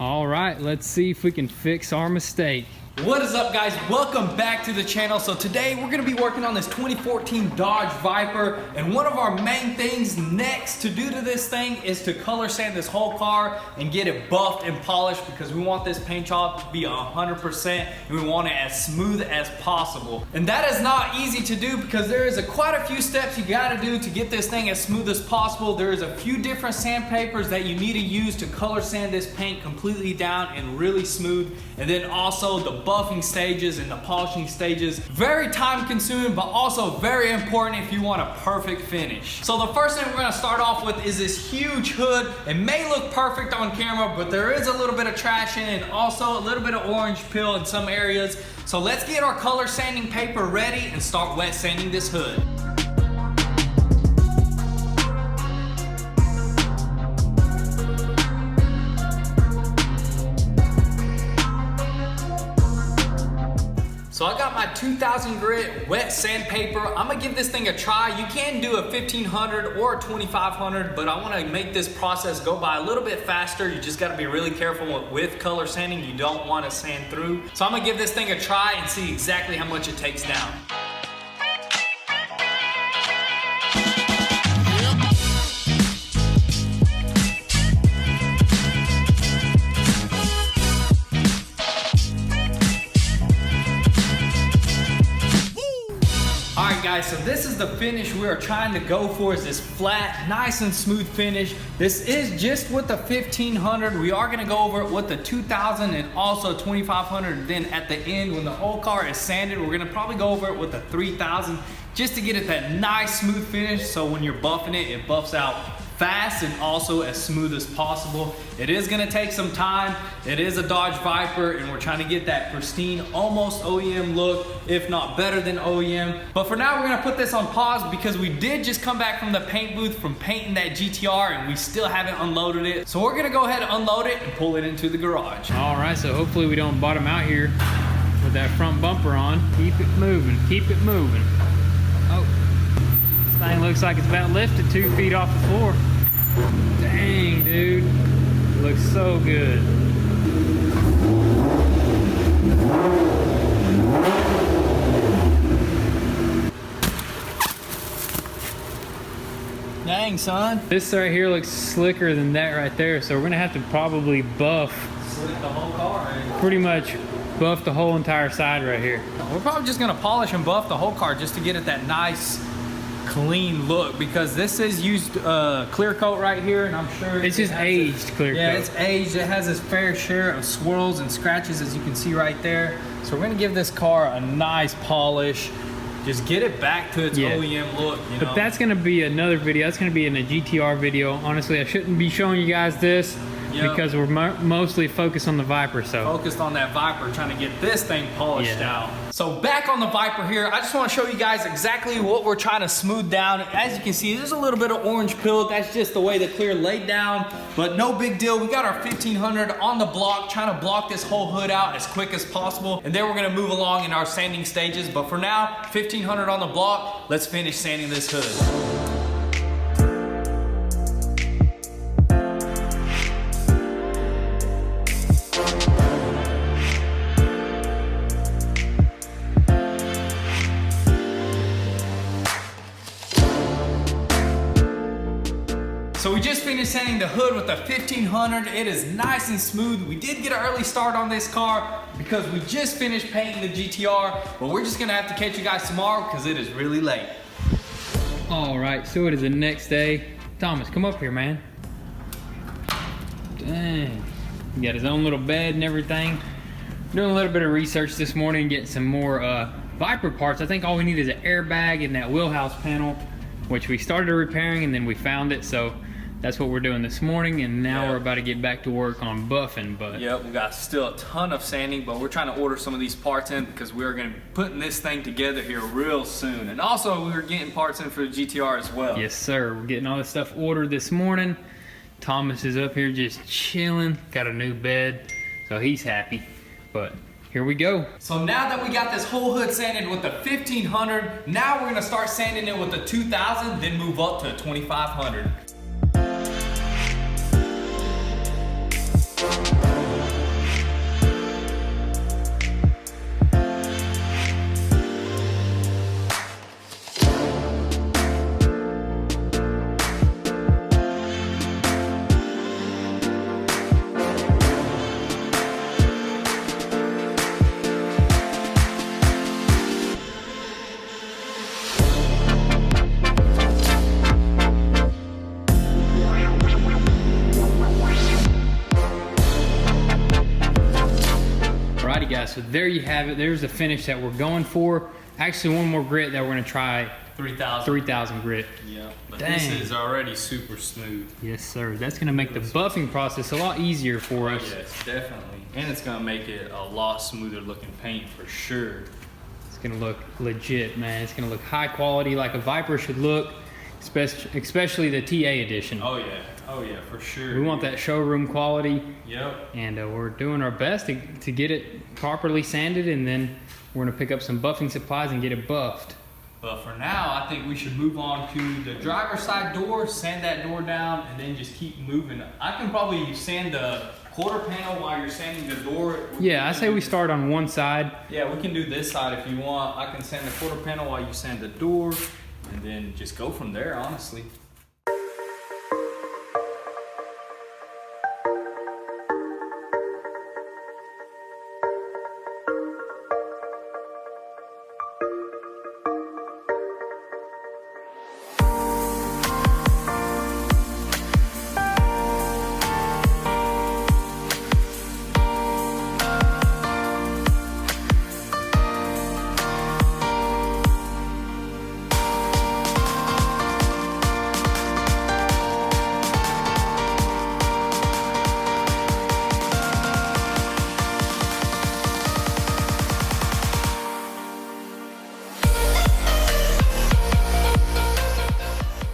All right, let's see if we can fix our mistake. What is up, guys? Welcome back to the channel. So today we're gonna be working on this 2014 Dodge Viper, and one of our main things next to do to this thing is to color sand this whole car and get it buffed and polished, because we want this paint job to be 100% and we want it as smooth as possible. And that is not easy to do, because there is quite a few steps you gotta do to get this thing as smooth as possible. There is a few different sandpapers that you need to use to color sand this paint completely down and really smooth, and then also the buffing stages and the polishing stages. Very time consuming, but also very important if you want a perfect finish. So the first thing we're gonna start off with is this huge hood. It may look perfect on camera, but there is a little bit of trash in it, and also a little bit of orange peel in some areas. So let's get our color sanding paper ready and start wet sanding this hood. So I got my 2000 grit wet sandpaper. I'm gonna give this thing a try. You can do a 1500 or a 2500, but I wanna make this process go by a little bit faster. You just gotta be really careful with color sanding. You don't wanna sand through. So I'm gonna give this thing a try and see exactly how much it takes down. Guys, so this is the finish we are trying to go for, is this flat, nice and smooth finish. This is just with the 1500. We are gonna go over it with the 2000 and also 2500. Then at the end, when the whole car is sanded, we're gonna probably go over it with the 3000 just to get it that nice smooth finish. So when you're buffing it, it buffs out fast and also as smooth as possible. It is gonna take some time. It is a Dodge Viper, and we're trying to get that pristine, almost OEM look, if not better than OEM. But for now, we're gonna put this on pause because we did just come back from the paint booth from painting that GTR, and we still haven't unloaded it. So we're gonna go ahead and unload it and pull it into the garage. All right, so hopefully we don't bottom out here with that front bumper on. Keep it moving, keep it moving. Oh, this thing looks like it's about lifted 2 feet off the floor. Dang, dude, looks so good. Dang, son. This right here looks slicker than that right there, so we're gonna have to probably buff. Slick the whole car, right? Pretty much buff the whole entire side right here. We're probably just gonna polish and buff the whole car just to get it that nice, clean look, because this is used clear coat right here, and I'm sure it's just aged clear coat. Yeah, it's aged. It has its fair share of swirls and scratches, as you can see right there. So we're gonna give this car a nice polish, just get it back to its OEM look, you know. But that's gonna be another video. That's gonna be in a GTR video. Honestly, I shouldn't be showing you guys this because we're mostly focused on the Viper. So focused on that Viper, trying to get this thing polished out. So back on the Viper here, I just want to show you guys exactly what we're trying to smooth down. As you can see, there's a little bit of orange peel. That's just the way the clear laid down, but no big deal. We got our 1500 on the block, trying to block this whole hood out as quick as possible, and then we're gonna move along in our sanding stages. But for now, 1500 on the block. Let's finish sanding this hood. So we just finished sanding the hood with the 1500. It is nice and smooth. We did get an early start on this car because we just finished painting the GTR, but we're just gonna have to catch you guys tomorrow because it is really late. All right, so it is the next day. Thomas, come up here, man. Dang, he got his own little bed and everything. Doing a little bit of research this morning, getting some more Viper parts. I think all we need is an airbag and that wheelhouse panel, which we started repairing and then we found it. So that's what we're doing this morning, and now we're about to get back to work on buffing. But yep, we got still a ton of sanding, but we're trying to order some of these parts in because we're going to be putting this thing together here real soon. And also we were getting parts in for the GTR as well. Yes, sir. We're getting all this stuff ordered this morning. Thomas is up here just chilling, got a new bed, so he's happy. But here we go. So now that we got this whole hood sanded with the 1500, now we're gonna start sanding it with the 2000, then move up to 2500. Alrighty guys, so there you have it. There's the finish that we're going for. Actually, one more grit that we're gonna try. 3,000 grit. Yeah, but Dang. this is already super smooth. Yes, sir. That's gonna make the buffing process a lot easier for us. Yes, definitely. And it's gonna make it a lot smoother looking paint for sure. It's gonna look legit, man. It's gonna look high quality like a Viper should look, especially the TA edition. Oh yeah, for sure. We want that showroom quality. Yep. And we're doing our best to get it properly sanded, and then we're gonna pick up some buffing supplies and get it buffed. But for now, I think we should move on to the driver's side door, sand that door down, and then just keep moving. I can probably sand the quarter panel while you're sanding the door. Yeah, I say we start on one side. Yeah, we can do this side if you want. I can sand the quarter panel while you sand the door, and then just go from there, honestly.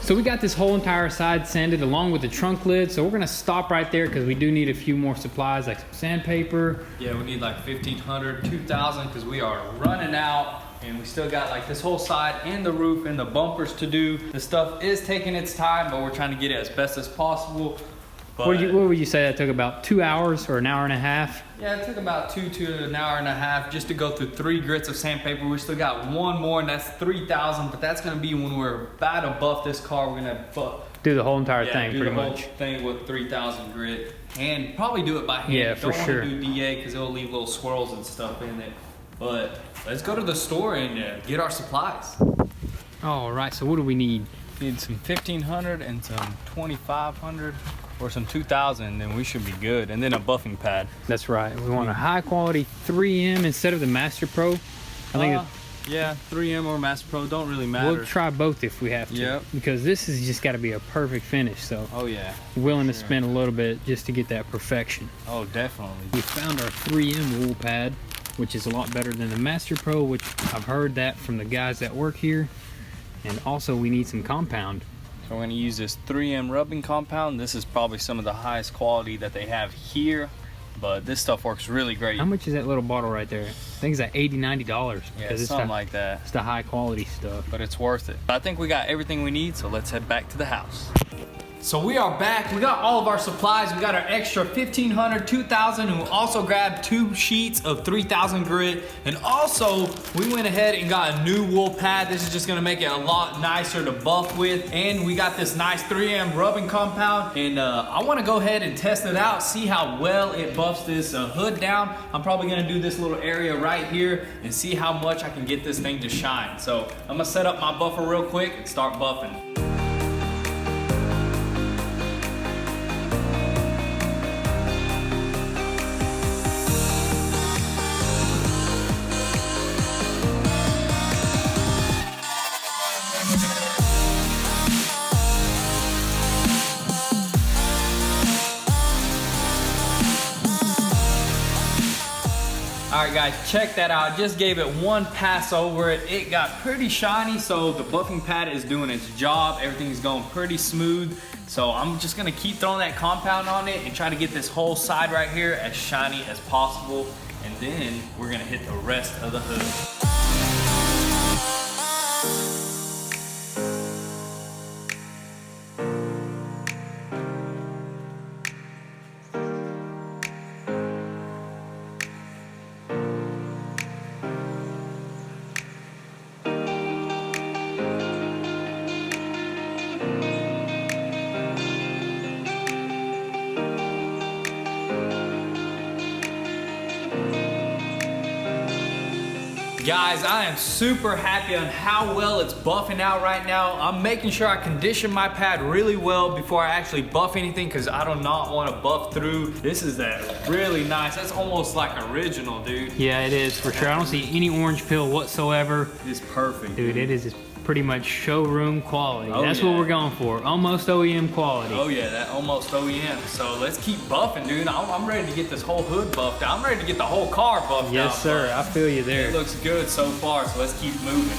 So we got this whole entire side sanded along with the trunk lid. So we're gonna stop right there because we do need a few more supplies like some sandpaper. Yeah, we need like 1,500, 2,000 because we are running out, and we still got like this whole side and the roof and the bumpers to do. The stuff is taking its time, but we're trying to get it as best as possible. But What would you say that took about 2 hours or an hour and a half? yeah, it took about 2 to an hour and a half just to go through 3 grits of sandpaper. We still got one more, and that's 3,000, but that's gonna be when we're about to buff this car. We're gonna Do the whole entire thing do pretty the whole much. thing with 3,000 grit, and probably do it by hand. Yeah, for sure. Don't want to do DA because it'll leave little swirls and stuff in it. But let's go to the store and get our supplies. All right, so what do we need? Need some 1,500 and some 2,500 or some 2,000, then we should be good. And then a buffing pad. That's right. We want a high quality 3M instead of the Master Pro. I think yeah, 3M or Master Pro don't really matter. we'll try both if we have to. Yep. Because this has just got to be a perfect finish. So Oh yeah. willing to spend a little bit just to get that perfection. Oh, definitely. We found our 3M wool pad, which is a lot better than the Master Pro, which I've heard that from the guys that work here. And also we need some compound. So we're gonna use this 3M rubbing compound. This is probably some of the highest quality that they have here, but this stuff works really great. How much is that little bottle right there? I think it's at $80, $90. Yeah, Because something like that. it's the high quality stuff. But it's worth it. I think we got everything we need, so let's head back to the house. So we are back. We got all of our supplies. We got our extra 1,500, 2,000, and we also grabbed 2 sheets of 3,000 grit. And also, we went ahead and got a new wool pad. This is just gonna make it a lot nicer to buff with. And we got this nice 3M rubbing compound. And I wanna go ahead and test it out, see how well it buffs this hood down. I'm probably gonna do this little area right here and see how much I can get this thing to shine. So I'm gonna set up my buffer real quick and start buffing. All right guys, check that out. Just gave it one pass over it. It got pretty shiny, so the buffing pad is doing its job. Everything's going pretty smooth. So I'm just gonna keep throwing that compound on it and try to get this whole side right here as shiny as possible. And then we're gonna hit the rest of the hood. Guys, I am super happy on how well it's buffing out right now. I'm making sure I condition my pad really well before I actually buff anything because I do not want to buff through. This is that really nice. That's almost like original, dude. Yeah, it is for sure. I don't see any orange peel whatsoever. It's perfect. Dude, it is pretty much showroom quality. Oh, That's what we're going for. Almost OEM quality. Oh yeah, that almost OEM. So let's keep buffing, dude. I'm ready to get this whole hood buffed out. I'm ready to get the whole car buffed out. Yes, sir. I feel you there. It looks good so far, so let's keep moving.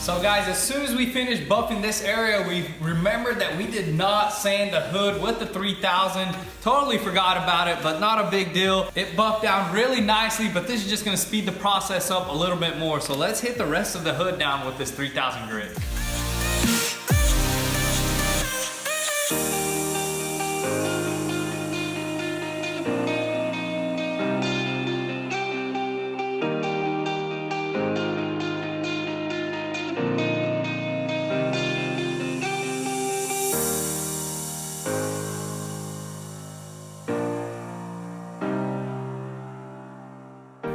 So guys, as soon as we finished buffing this area, we remembered that we did not sand the hood with the 3000. Totally forgot about it, but not a big deal. It buffed down really nicely, but this is just gonna speed the process up a little bit more. So let's hit the rest of the hood down with this 3000 grit.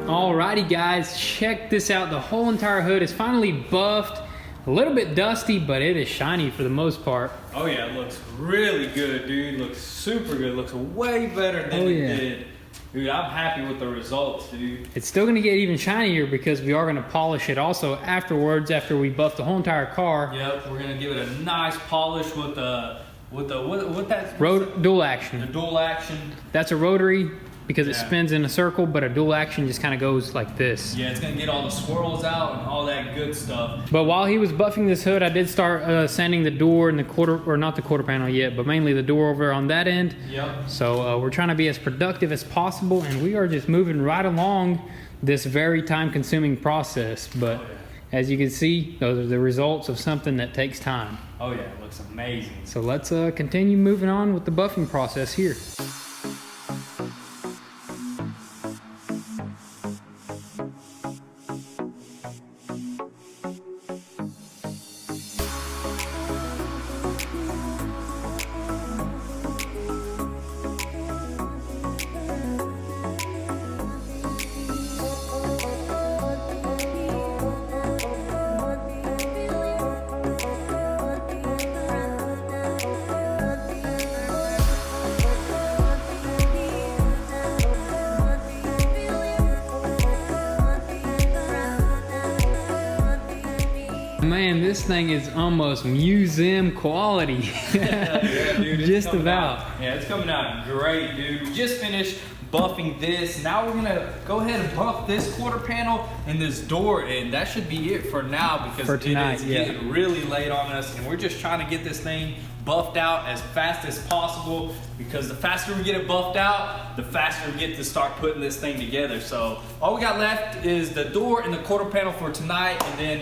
Alrighty guys, check this out. The whole entire hood is finally buffed. A little bit dusty, but it is shiny for the most part. Oh yeah, it looks really good, dude. Looks super good. Looks way better than it did. Dude, I'm happy with the results, dude. It's still gonna get even shinier because we are gonna polish it also afterwards after we buff the whole entire car. Yep, we're gonna give it a nice polish with what that Dual action. The dual action. That's a rotary because it spins in a circle, but a dual action just kind of goes like this. Yeah, it's gonna get all the swirls out and all that good stuff. But while he was buffing this hood, I did start sanding the door and the quarter, or not the quarter panel yet, but mainly the door over on that end. Yep. So we're trying to be as productive as possible, and we are just moving right along this very time-consuming process. But as you can see, those are the results of something that takes time. Oh yeah, it looks amazing. So let's continue moving on with the buffing process here. Man, this thing is almost museum quality. Yeah, dude, just about. Yeah, it's coming out great, dude. We just finished buffing this. Now we're gonna go ahead and buff this quarter panel and this door, and that should be it for now because for tonight, it is getting really late on us, and we're just trying to get this thing buffed out as fast as possible because the faster we get it buffed out, the faster we get to start putting this thing together. So all we got left is the door and the quarter panel for tonight, and then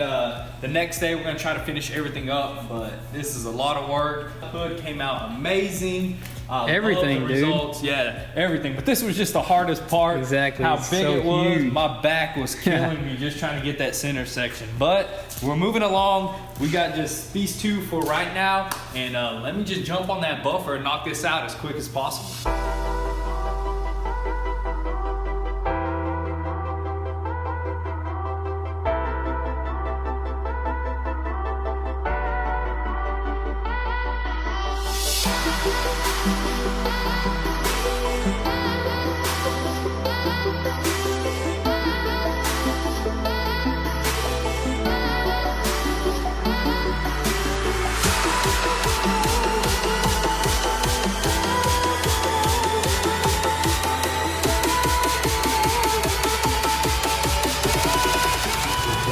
the next day we're gonna try to finish everything up, but this is a lot of work. The hood came out amazing. Everything, dude. Results. Yeah, everything. But this was just the hardest part. Exactly. How big so it was. huge. My back was killing me just trying to get that center section. But we're moving along. We got just these two for right now. And let me just jump on that buffer and knock this out as quick as possible.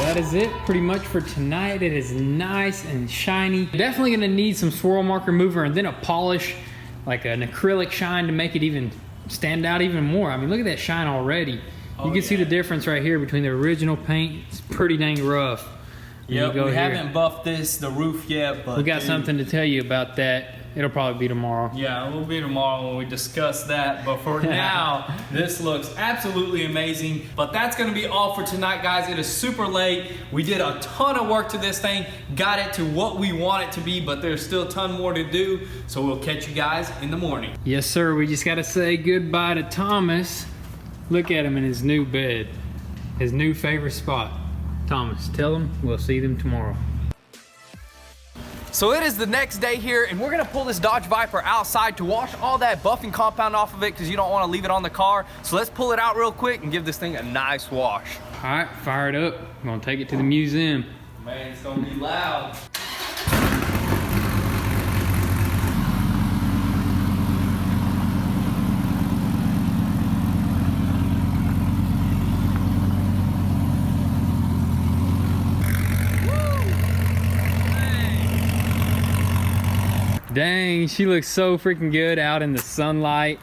That is it pretty much for tonight. It is nice and shiny. Definitely gonna need some swirl marker mover and then a polish, like an acrylic shine to make it even stand out even more. I mean, look at that shine already. You can see the difference right here between the original paint. It's pretty dang rough. Yep, we haven't buffed the roof yet, but we got something to tell you about that. it'll probably be tomorrow. Yeah, we'll be tomorrow when we discuss that. But for now, this looks absolutely amazing. But that's gonna be all for tonight, guys. It is super late. We did a ton of work to this thing, got it to what we want it to be, but there's still a ton more to do. So we'll catch you guys in the morning. Yes, sir. We just gotta say goodbye to Thomas. Look at him in his new bed, his new favorite spot. Thomas, tell him we'll see them tomorrow. So it is the next day here, and we're gonna pull this Dodge Viper outside to wash all that buffing compound off of it because you don't want to leave it on the car. So let's pull it out real quick and give this thing a nice wash. All right, fire it up. I'm gonna take it to the museum. Man, it's gonna be loud. Dang, she looks so freaking good out in the sunlight,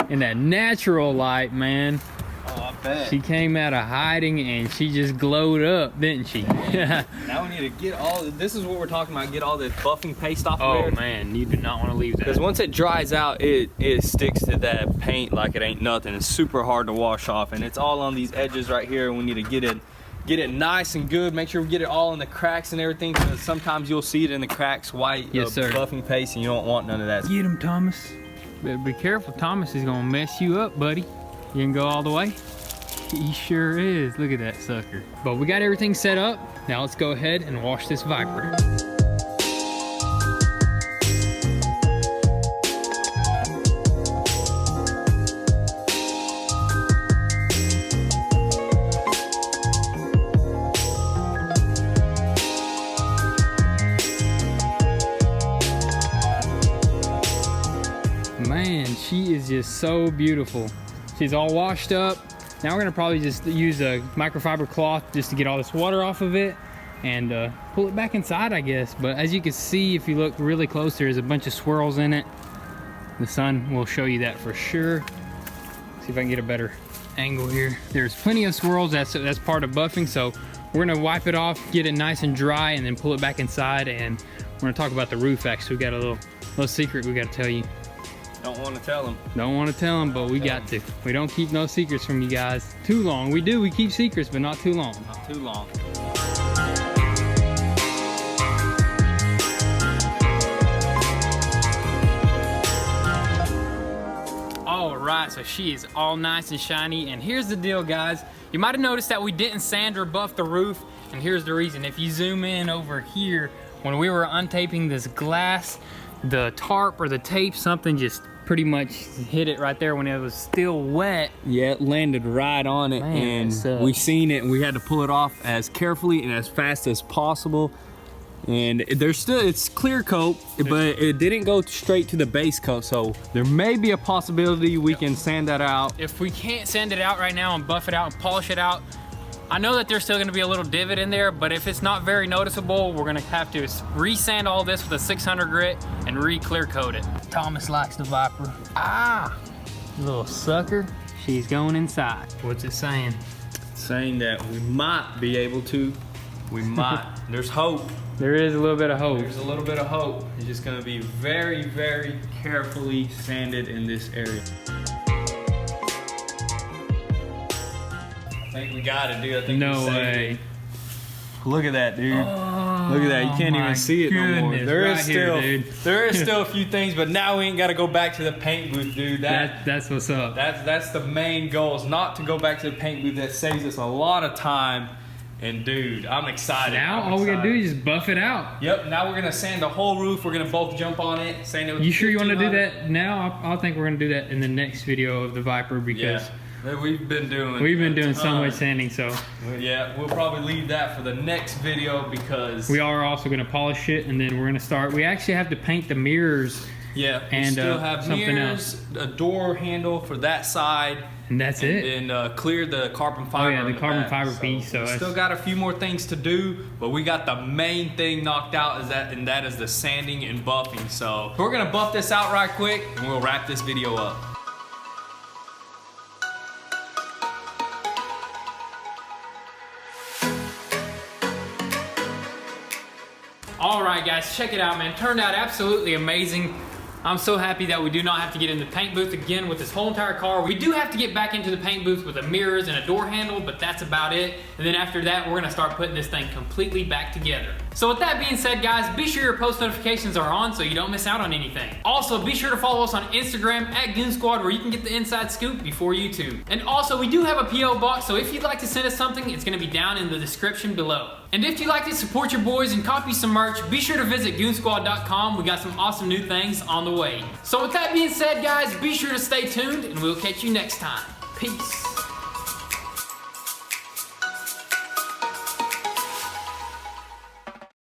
in that natural light, man. Oh, I bet. She came out of hiding and she just glowed up, didn't she? Now we need to get all, this is what we're talking about, get all this buffing paste off of there. Oh man, you do not want to leave that. Because once it dries out, it sticks to that paint like it ain't nothing. It's super hard to wash off, and it's all on these edges right here. We need to get it nice and good. Make sure we get it all in the cracks and everything, because sometimes you'll see it in the cracks, white, yes, sir, buffing paste, and you don't want none of that. Get him, Thomas. Better be careful. Thomas is gonna mess you up, buddy. You can go all the way? He sure is. Look at that sucker. But we got everything set up. Now let's go ahead and wash this Viper. Man, she is just so beautiful. She's all washed up. Now we're gonna probably just use a microfiber cloth just to get all this water off of it and pull it back inside, I guess. But as you can see, if you look really close, there's a bunch of swirls in it. The sun will show you that for sure. See if I can get a better angle here. There's plenty of swirls. That's part of buffing. So we're gonna wipe it off, get it nice and dry, and then pull it back inside. And we're gonna talk about the roof. Actually, we got a little secret we gotta tell you. Don't want to tell them. Don't want to tell them, but we got to. We don't keep no secrets from you guys too long. We do, we keep secrets, but not too long. Not too long. All right, so she is all nice and shiny. And here's the deal, guys. You might have noticed that we didn't sand or buff the roof. And here's the reason. If you zoom in over here, when we were untaping this glass, the tarp or the tape, something just pretty much hit it right there when it was still wet. Yeah, it landed right on it. Man, and we seen it, and we had to pull it off as carefully and as fast as possible. And there's still, it's clear coat, but it didn't go straight to the base coat, so there may be a possibility we can sand that out. If we can't sand it out right now and buff it out and polish it out, I know that there's still gonna be a little divot in there, but if it's not very noticeable, we're gonna have to re-sand all this with a 600 grit and re-clear coat it. Thomas likes the Viper. Ah, little sucker. She's going inside. What's it saying? It's saying that we might be able to. We might. There's hope. There is a little bit of hope. There's a little bit of hope. It's just gonna be very, very carefully sanded in this area. I think we got it, dude. I think No we saved way. it. Look at that, dude. Oh, look at that. You can't even see it no more. There right is here, still, dude. there is still a few things, but now we ain't got to go back to the paint booth, dude. That's what's up. That's the main goal, is not to go back to the paint booth. That saves us a lot of time. And dude, I'm excited. Now all we gotta do is just buff it out. Yep. Now we're gonna sand the whole roof. We're gonna both jump on it. Sand it with You sure you want to do 1500. that now? I think we're gonna do that in the next video of the Viper because we've been doing so much sanding. So yeah, we'll probably leave that for the next video because we are also gonna polish it, and then we're gonna start. We actually have to paint the mirrors. Yeah, and we still have something mirrors, a door handle for that side. And that's it. And clear the carbon fiber. Oh yeah, the carbon fiber piece. So still got a few more things to do, but we got the main thing knocked out, and that is the sanding and buffing. So we're gonna buff this out right quick, and we'll wrap this video up. All right, right, guys, check it out, man. Turned out absolutely amazing. I'm so happy that we do not have to get in the paint booth again with this whole entire car. We do have to get back into the paint booth with the mirrors and a door handle, but that's about it. And then after that, we're gonna start putting this thing completely back together. So with that being said, guys, be sure your post notifications are on so you don't miss out on anything. Also, be sure to follow us on Instagram at Goon Squad, where you can get the inside scoop before YouTube. And also, we do have a P.O. box, so if you'd like to send us something, it's gonna be down in the description below. And if you'd like to support your boys and copy some merch, be sure to visit goonsquad.com. We got some awesome new things on the way. So with that being said, guys, be sure to stay tuned, and we'll catch you next time. Peace.